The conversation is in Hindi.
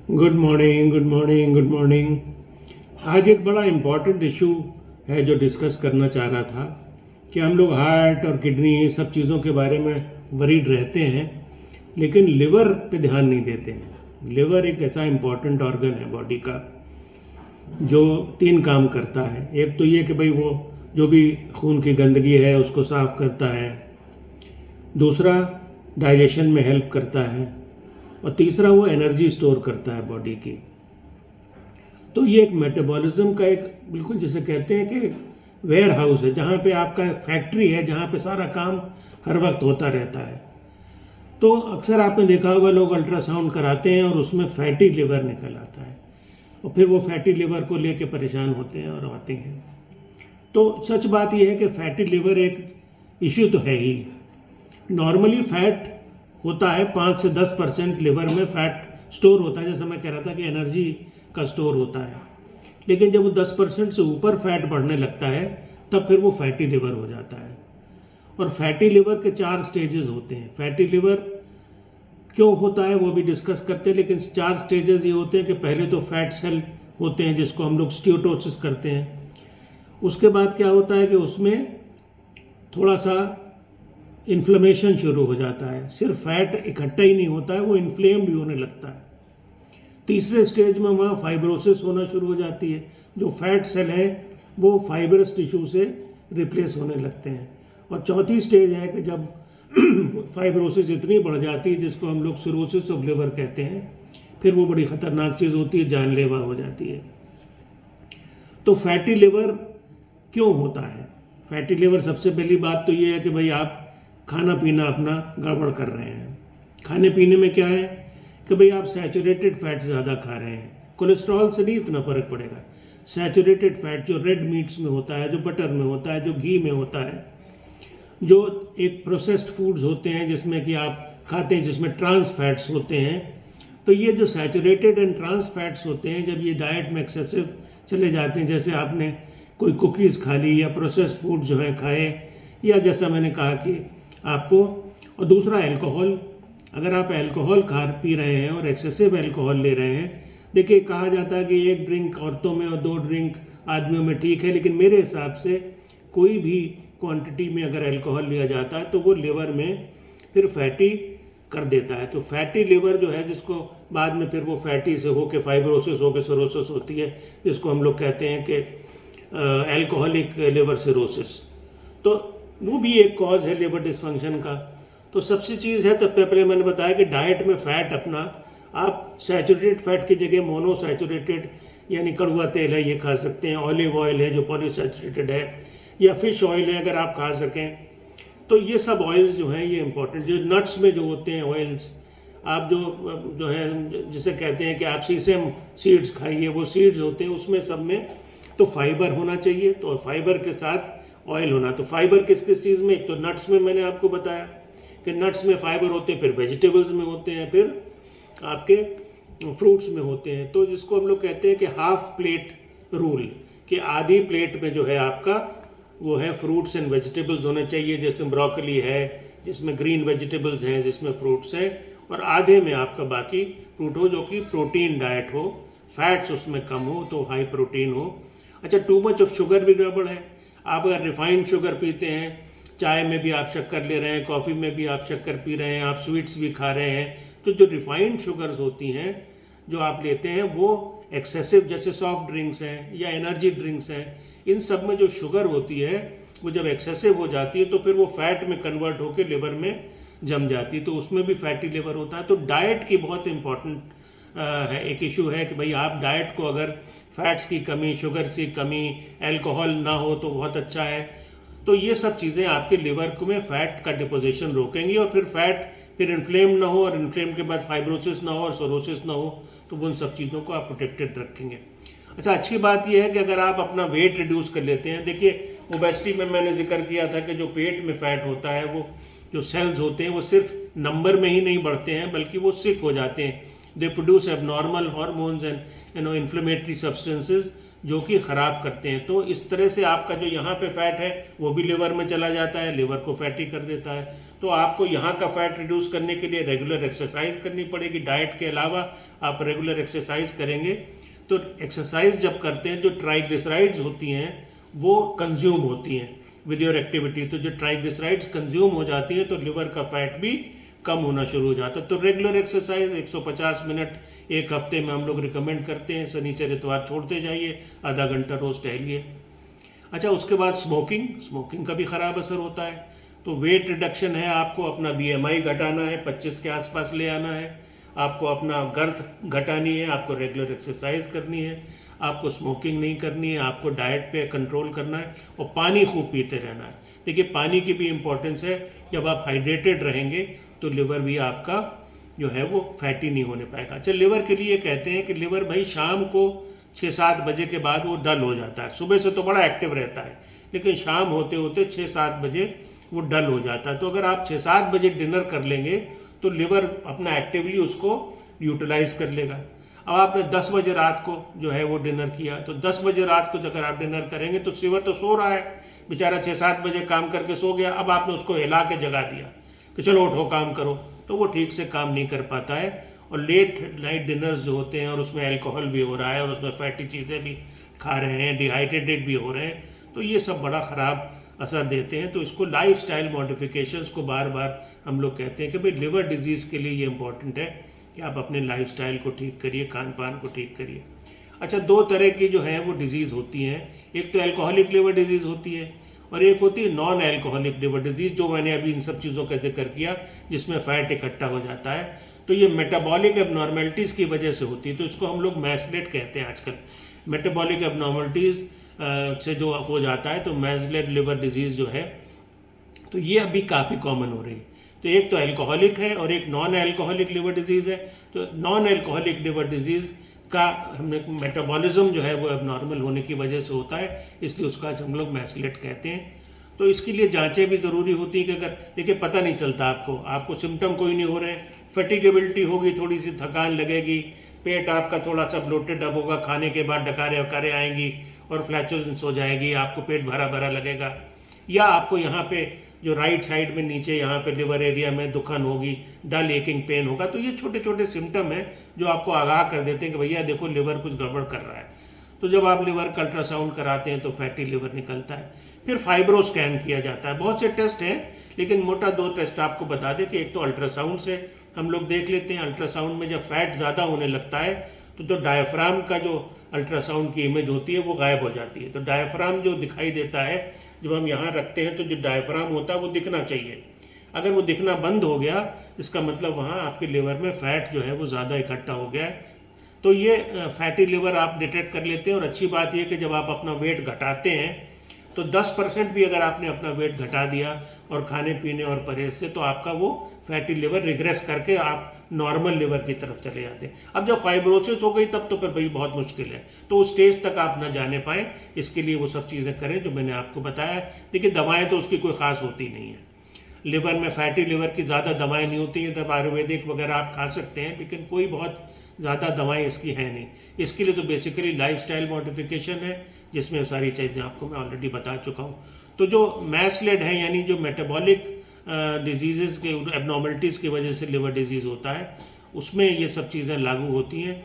Good morning, good morning, good morning. आज एक बड़ा इम्पॉर्टेंट इशू है जो डिस्कस करना चाह रहा था कि हम लोग हार्ट और किडनी ये सब चीज़ों के बारे में वरीड रहते हैं, लेकिन लिवर पे ध्यान नहीं देते हैं। लिवर एक ऐसा इम्पॉर्टेंट ऑर्गन है बॉडी का जो 3 काम करता है। एक तो ये कि भाई वो जो भी खून की गंदगी है उसको साफ़ करता है, दूसरा डाइजेशन में हेल्प करता है, और तीसरा वो एनर्जी स्टोर करता है बॉडी की। तो ये एक मेटाबॉलिज्म का एक बिल्कुल जिसे कहते हैं कि वेयर हाउस है, जहाँ पे आपका फैक्ट्री है, जहाँ पे सारा काम हर वक्त होता रहता है। तो अक्सर आपने देखा होगा लोग अल्ट्रासाउंड कराते हैं और उसमें फैटी लिवर निकल आता है, और फिर वो फैटी लिवर को लेके परेशान होते हैं और आते हैं। तो सच बात यह है कि फैटी लिवर एक इश्यू तो है ही। नॉर्मली फैट होता है 5 से 10% लिवर में फैट स्टोर होता है, जैसा मैं कह रहा था कि एनर्जी का स्टोर होता है। लेकिन जब वो 10% से ऊपर फैट बढ़ने लगता है तब फिर वो फैटी लिवर हो जाता है। और फैटी लिवर के 4 स्टेजेस होते हैं। फैटी लिवर क्यों होता है वो भी डिस्कस करते हैं, लेकिन 4 स्टेजेस ये होते हैं कि पहले तो फैट सेल होते हैं जिसको हम लोग स्टीयोटोसिस करते हैं। उसके बाद क्या होता है कि उसमें थोड़ा सा इन्फ्लेमेशन शुरू हो जाता है। सिर्फ फैट इकट्ठा ही नहीं होता है, वो इन्फ्लेम्ड भी होने लगता है। तीसरे स्टेज में वहाँ फाइब्रोसिस होना शुरू हो जाती है। जो फैट सेल है वो फाइब्रस टिश्यू से रिप्लेस होने लगते हैं। और चौथी स्टेज है कि जब फाइब्रोसिस इतनी बढ़ जाती है जिसको हम लोग सिरोसिस ऑफ लिवर कहते हैं, फिर वो बड़ी ख़तरनाक चीज़ होती है, जानलेवा हो जाती है। तो फैटी लिवर क्यों होता है? फैटी लिवर सबसे पहली बात तो ये है कि भाई आप खाना पीना अपना गड़बड़ कर रहे हैं। खाने पीने में क्या है कि भाई आप सैचुरेटेड फैट ज़्यादा खा रहे हैं। कोलेस्ट्रॉल से नहीं इतना फ़र्क पड़ेगा। सैचुरेटेड फैट जो रेड मीट्स में होता है, जो बटर में होता है, जो घी में होता है, जो एक प्रोसेस्ड फूड्स होते हैं जिसमें कि आप खाते हैं, जिसमें ट्रांस फैट्स होते हैं। तो ये जो सैचुरेटेड एंड ट्रांस फैट्स होते हैं, जब ये डाइट में एक्सेसिव चले जाते हैं, जैसे आपने कोई कुकीज़ खा ली या प्रोसेस्ड फूड जो है खाए, या जैसा मैंने कहा कि आपको, और दूसरा अल्कोहल, अगर आप अल्कोहल पी रहे हैं और एक्सेसिव अल्कोहल ले रहे हैं, देखिए कहा जाता है कि 1 ड्रिंक औरतों में और 2 ड्रिंक आदमियों में ठीक है, लेकिन मेरे हिसाब से कोई भी क्वांटिटी में अगर अल्कोहल लिया जाता है तो वो लिवर में फिर फैटी कर देता है। तो फैटी लिवर जो है, जिसको बाद में फिर वो फैटी से होकर फाइब्रोसिस होकर सिरोसिस होती है, जिसको हम लोग कहते हैं कि अल्कोहलिक लिवर सिरोसिस, तो वो भी एक कॉज है लिवर डिसफंक्शन का। तो सबसे चीज़ है, तब पहले मैंने बताया कि डाइट में फ़ैट अपना आप सैचुरेटेड फैट की जगह मोनोसैचुरेटेड यानी कड़वा तेल है ये खा सकते हैं, ऑलिव ऑयल है जो पॉलीसैचुरेटेड है, या फिश ऑयल है अगर आप खा सकें। तो ये सब ऑयल्स जो हैं ये इंपॉर्टेंट, जो नट्स में जो होते हैं ऑयल्स, आप जो है जिसे कहते हैं कि आप सीसम सीड्स खाइए, वो सीड्स होते हैं उसमें सब में तो फाइबर होना चाहिए। तो फाइबर के साथ ऑयल होना। तो फाइबर किस किस चीज़ में? एक तो नट्स में मैंने आपको बताया कि नट्स में फाइबर होते हैं, फिर वेजिटेबल्स में होते हैं, फिर आपके फ्रूट्स में होते हैं। तो जिसको हम लोग कहते हैं कि हाफ प्लेट रूल, कि आधी प्लेट में जो है आपका वो है फ्रूट्स एंड वेजिटेबल्स होने चाहिए, जैसे ब्रोकली है जिसमें ग्रीन वेजिटेबल्स हैं, जिसमें फ्रूट्स हैं, और आधे में आपका बाकी फ्रूट हो जो कि प्रोटीन डाइट हो, फैट्स उसमें कम हो तो हाई प्रोटीन हो। अच्छा, टू मच ऑफ शुगर भी गड़बड़ है। आप अगर रिफाइंड शुगर पीते हैं, चाय में भी आप शक्कर ले रहे हैं, कॉफ़ी में भी आप शक्कर पी रहे हैं, आप स्वीट्स भी खा रहे हैं, तो जो रिफाइंड शुगर्स होती हैं जो आप लेते हैं वो एक्सेसिव, जैसे सॉफ्ट ड्रिंक्स हैं या एनर्जी ड्रिंक्स हैं, इन सब में जो शुगर होती है वो जब एक्सेसिव हो जाती है तो फिर वो फैट में कन्वर्ट होकर लिवर में जम जाती है, तो उसमें भी फैटी लिवर होता है। तो डाइट की बहुत इंपॉर्टेंट है, एक इशू है कि भाई आप डाइट को अगर फैट्स की कमी, शुगर की कमी, अल्कोहल ना हो तो बहुत अच्छा है। तो ये सब चीज़ें आपके लिवर को में फ़ैट का डिपोजिशन रोकेंगी, और फिर फैट फिर इन्फ्लेम ना हो, और इन्फ्लेम के बाद फाइब्रोसिस ना हो और सिरोसिस ना हो, तो उन सब चीज़ों को आप प्रोटेक्टेड रखेंगे। अच्छा, अच्छी बात यह है कि अगर आप अपना वेट रिड्यूस कर लेते हैं, देखिए ओबेसिटी में मैंने जिक्र किया था कि जो पेट में फैट होता है वो जो सेल्स होते हैं वो सिर्फ नंबर में ही नहीं बढ़ते हैं बल्कि वो सिक हो जाते हैं। They produce abnormal hormones and inflammatory substances जो कि ख़राब करते हैं। तो इस तरह से आपका जो यहाँ पे फैट है वो भी लिवर में चला जाता है, लिवर को फैटी कर देता है। तो आपको यहाँ का फैट रिड्यूस करने के लिए रेगुलर एक्सरसाइज करनी पड़ेगी। डाइट के अलावा आप रेगुलर एक्सरसाइज करेंगे तो एक्सरसाइज जब करते हैं जो ट्राइग्लिसराइड्स होती हैं वो कंज्यूम होती हैं विद योर एक्टिविटी। तो जो ट्राइग्लिसराइड्स कंज्यूम हो जाती है तो लिवर का फैट भी कम होना शुरू हो जाता है। तो रेगुलर एक्सरसाइज 150 मिनट एक हफ्ते में हम लोग रिकमेंड करते हैं। शनिचर इतवार छोड़ते जाइए, आधा घंटा रोज टहलिए। अच्छा, उसके बाद स्मोकिंग का भी ख़राब असर होता है। तो वेट रिडक्शन है, आपको अपना BMI घटाना है, 25 के आसपास ले आना है, आपको अपना गर्थ घटानी है, आपको रेगुलर एक्सरसाइज करनी है, आपको स्मोकिंग नहीं करनी है, आपको डाइट पे कंट्रोल करना है और पानी खूब पीते रहना है। देखिए, पानी की भी इम्पोर्टेंस है। जब आप हाइड्रेटेड रहेंगे तो लिवर भी आपका जो है वो फैटी नहीं होने पाएगा। अच्छा, लिवर के लिए कहते हैं कि लिवर भाई शाम को 6-7 बजे के बाद वो डल हो जाता है। सुबह से तो बड़ा एक्टिव रहता है, लेकिन शाम होते होते 6-7 बजे वो डल हो जाता है। तो अगर आप 6-7 बजे डिनर कर लेंगे तो लिवर अपना एक्टिवली उसको यूटिलाइज कर लेगा। अब आपने 10 बजे रात को जो है वो डिनर किया, तो 10 बजे रात को अगर आप डिनर करेंगे तो लिवर तो सो रहा है बेचारा, 6-7 बजे काम करके सो गया। अब आपने उसको हिला के जगा दिया कि चलो उठो काम करो, तो वो ठीक से काम नहीं कर पाता है। और लेट नाइट डिनर्स जो होते हैं और उसमें अल्कोहल भी हो रहा है और उसमें फैटी चीज़ें भी खा रहे हैं, डिहाइड्रेटेड भी हो रहे हैं, तो ये सब बड़ा ख़राब असर देते हैं। तो इसको लाइफस्टाइल मॉडिफिकेशंस को बार बार हम लोग कहते हैं कि भाई लिवर डिजीज़ के लिए ये इम्पॉर्टेंट है कि आप अपने लाइफस्टाइल को ठीक करिए, खान पान को ठीक करिए। अच्छा, 2 तरह की जो है वो डिजीज़ होती हैं। एक तो अल्कोहलिक लिवर डिजीज़ होती है और एक होती है नॉन अल्कोहलिक लिवर डिजीज़, जो मैंने अभी इन सब चीज़ों का जिक्र किया, जिसमें फैट इकट्ठा हो जाता है। तो ये मेटाबॉलिक एबनॉर्मेलिटीज़ की वजह से होती है, तो इसको हम लोग मैस्लेट कहते हैं आजकल। मेटाबॉलिक एबनॉर्मेलिटीज़ से जो हो जाता है तो मैस्लेट लिवर डिजीज़ जो है, तो ये अभी काफ़ी कॉमन हो रही है। तो एक तो अल्कोहलिक है और एक नॉन अल्कोहलिक लिवर डिजीज़ है। तो नॉन अल्कोहलिक लिवर डिजीज़ का हमने मेटाबॉलिज्म जो है वो एबनॉर्मल होने की वजह से होता है, इसलिए उसका आज हम लोग मैस्लेट कहते हैं। तो इसके लिए जांचें भी ज़रूरी होती है कि अगर देखिए पता नहीं चलता आपको सिम्टम कोई नहीं हो रहे हैं, फटीगेबिलिटी होगी, थोड़ी सी थकान लगेगी, पेट आपका थोड़ा सा ब्लोटेड अप होगा, खाने के बाद डकारे वकारे आएंगी और फ्लैचुलेंस हो जाएगी, आपको पेट भरा भरा लगेगा, या आपको यहाँ पे जो राइट साइड में नीचे यहाँ पे लिवर एरिया में दुखन होगी, डल एकिंग पेन होगा। तो ये छोटे छोटे सिम्टम हैं जो आपको आगाह कर देते हैं कि भैया देखो लिवर कुछ गड़बड़ कर रहा है। तो जब आप लिवर का अल्ट्रासाउंड कराते हैं तो फैटी लिवर निकलता है। फिर फाइब्रो स्कैन किया जाता है। बहुत से टेस्ट हैं, लेकिन मोटा 2 टेस्ट आपको बता दें कि एक तो अल्ट्रासाउंड से हम लोग देख लेते हैं। अल्ट्रासाउंड में जब फैट ज़्यादा होने लगता है तो जो डायफ्राम का जो अल्ट्रासाउंड की इमेज होती है वो गायब हो जाती है। तो डायफ्राम जो दिखाई देता है जब हम यहाँ रखते हैं तो जो डायफ्राम होता है वो दिखना चाहिए। अगर वो दिखना बंद हो गया, इसका मतलब वहाँ आपके लिवर में फैट जो है वो ज़्यादा इकट्ठा हो गया है। तो ये फैटी लिवर आप डिटेक्ट कर लेते हैं। और अच्छी बात यह कि जब आप अपना वेट घटाते हैं तो 10% भी अगर आपने अपना वेट घटा दिया और खाने पीने और परहेज से, तो आपका वो फैटी लिवर रिग्रेस करके आप नॉर्मल लिवर की तरफ चले जाते हैं। अब जब फाइब्रोसिस हो गई तब तो फिर भाई बहुत मुश्किल है, तो उस स्टेज तक आप ना जाने पाएँ। इसके लिए वो सब चीज़ें करें जो मैंने आपको बताया। देखिए, दवाएँ तो उसकी कोई ख़ास होती नहीं है। लिवर में फैटी लिवर की ज़्यादा दवाएँ नहीं होती हैं, तब आयुर्वेदिक वगैरह आप खा सकते हैं, लेकिन कोई बहुत ज़्यादा दवाएं इसकी हैं नहीं। इसके लिए तो बेसिकली लाइफस्टाइल मॉडिफिकेशन है, जिसमें सारी चीज़ें आपको मैं ऑलरेडी बता चुका हूँ। तो जो मैस्लेड है, यानी जो मेटाबॉलिक डिजीज़ के एबनॉर्मलिटीज़ की वजह से लिवर डिजीज़ होता है, उसमें ये सब चीज़ें लागू होती हैं।